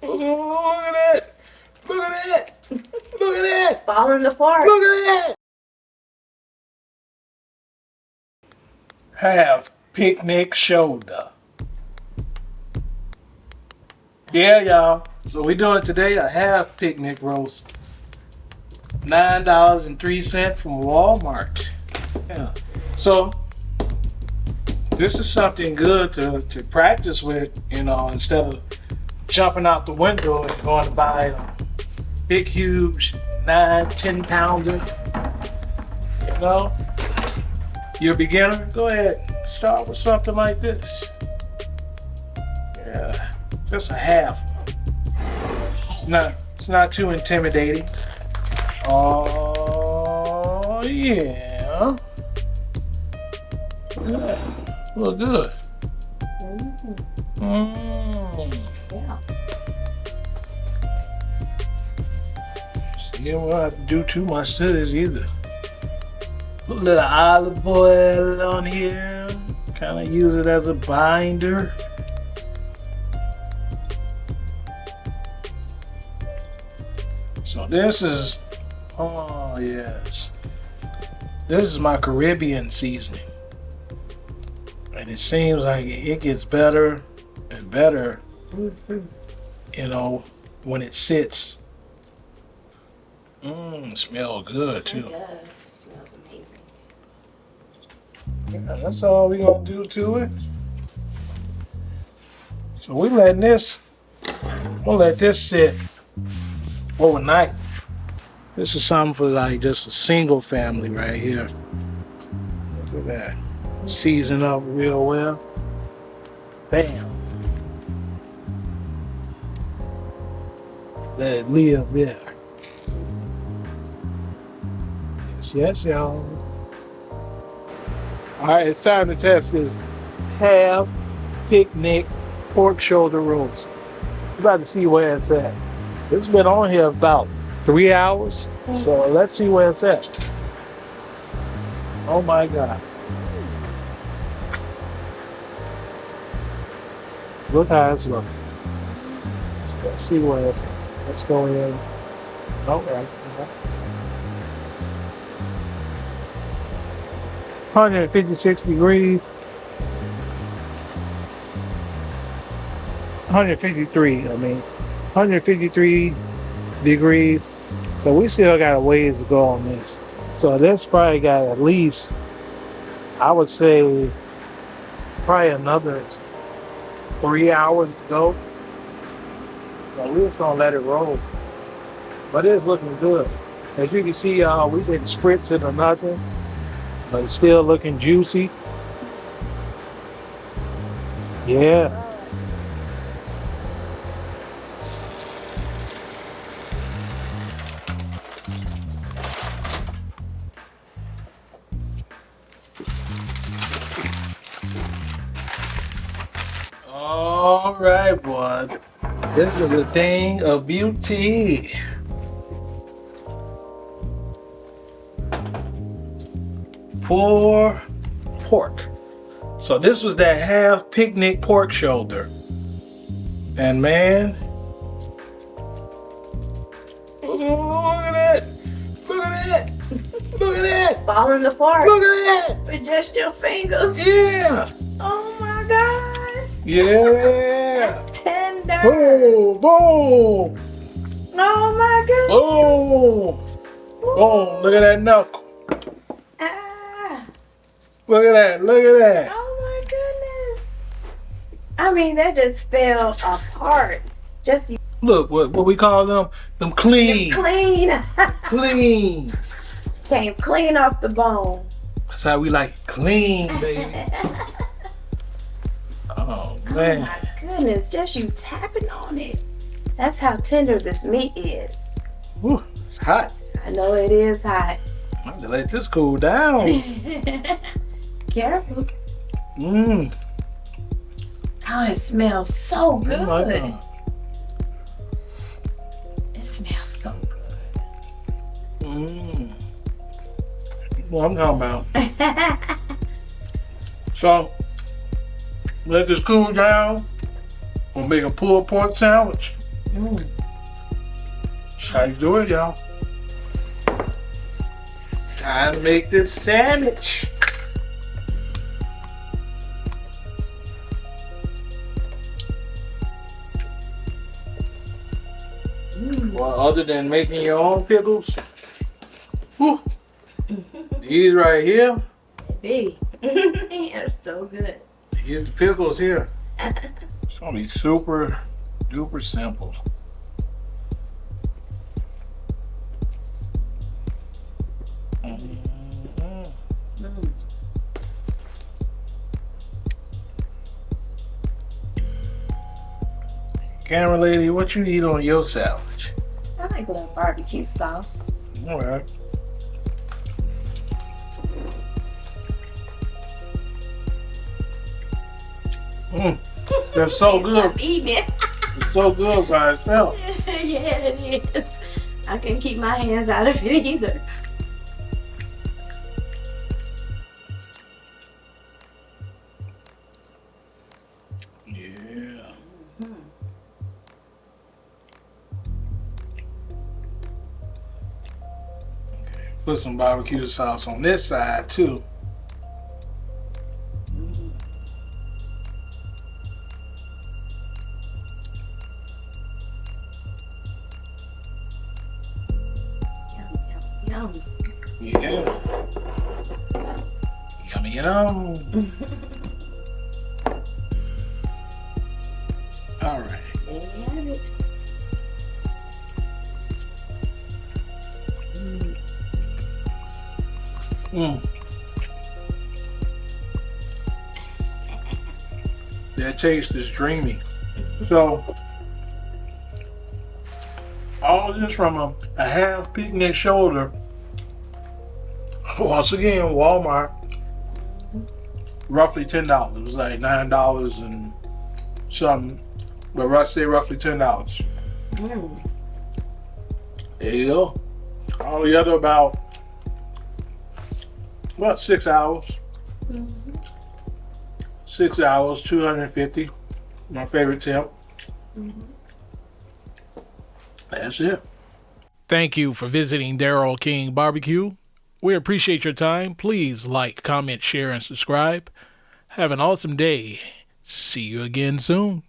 Oh, look at that. Look at that. Look at that. It's falling apart. Look at that. Half picnic shoulder. Yeah, y'all. So we doing today a half picnic roast. $9.03 from Walmart. Yeah. So this is something good to practice with, you know, instead of jumping out the window and going to buy a big, huge 9-10 pounders. You know, you're a beginner, go ahead, start with something like this. Yeah, just a half. It's not too intimidating. Oh yeah. Good. Look good. Yeah. See, you don't have to do too much to this either. Put a little olive oil on here. Kind of use it as a binder. So this is, oh yes, this is my Caribbean seasoning. And it seems like it gets better and better, you know, when it sits. Smells good too. It does. It smells amazing. Yeah, that's all we're gonna do to it. So we'll let this sit overnight. This is something for like just a single family right here. Look at that. Season up real well. Bam. Let it live there. Yes, y'all. All right, it's time to test this half picnic pork shoulder roast. We're about to see where it's at. It's been on here about 3 hours, so let's see where it's at. Oh my God. Look how it's looking. Let's see where it's at. Let's go in. Okay. 156 degrees. 153 degrees. So we still got a ways to go on this. So this probably got at least, I would say, probably another 3 hours to go. So we're just gonna let it roll. But it's looking good. As you can see, y'all, we didn't spritz it or nothing, but it's still looking juicy. Yeah. All right, boy. This is a thing of beauty. For pork. So this was that half picnic pork shoulder. And man, look at that. Look at that. Look at that. It's falling apart. Look at that. With just your fingers. Yeah. Oh my gosh. Yeah. That's tender. Boom. Boom. Oh my goodness. Boom. Boom. Look at that knuckle. Ah. Look at that. Look at that. Oh my goodness. I mean, that just fell apart. Just Look, what we call them? Them clean. clean. Clean. Came clean off the bone. That's how we like it. Clean, baby. Oh, man. Oh my goodness, just you tapping on it. That's how tender this meat is. Whew, it's hot. I know it is hot. I have to let this cool down. Careful. Mmm. Oh, it smells so good. Oh my God. It smells so good. Mmm. What I'm talking about. So, let this cool down. We'll make a pulled pork sandwich. That's how you do it, y'all. It's time to make this sandwich. Well, other than making your own pickles, whew, these right here, Big. They're so good. these the pickles here. It's gonna be super duper simple. Camera lady, what you eat on your sandwich? I like a little barbecue sauce. All right. That's so good. I'm eating it. It's so good by itself. Yeah, it is. I can't keep my hands out of it either. Yeah. Okay. Put some barbecue sauce on this side too. Yum. Yeah. Yummy, yum. All right. There you have it. That taste is dreamy. So, all this from a half picnic shoulder. Once again, Walmart, roughly $10. It was like $9 and something, but I say roughly $10. There you go. All the other about 6 hours. 6 hours, 250. My favorite temp. That's it. Thank you for visiting Darryl King Barbecue. We appreciate your time. Please like, comment, share, and subscribe. Have an awesome day. See you again soon.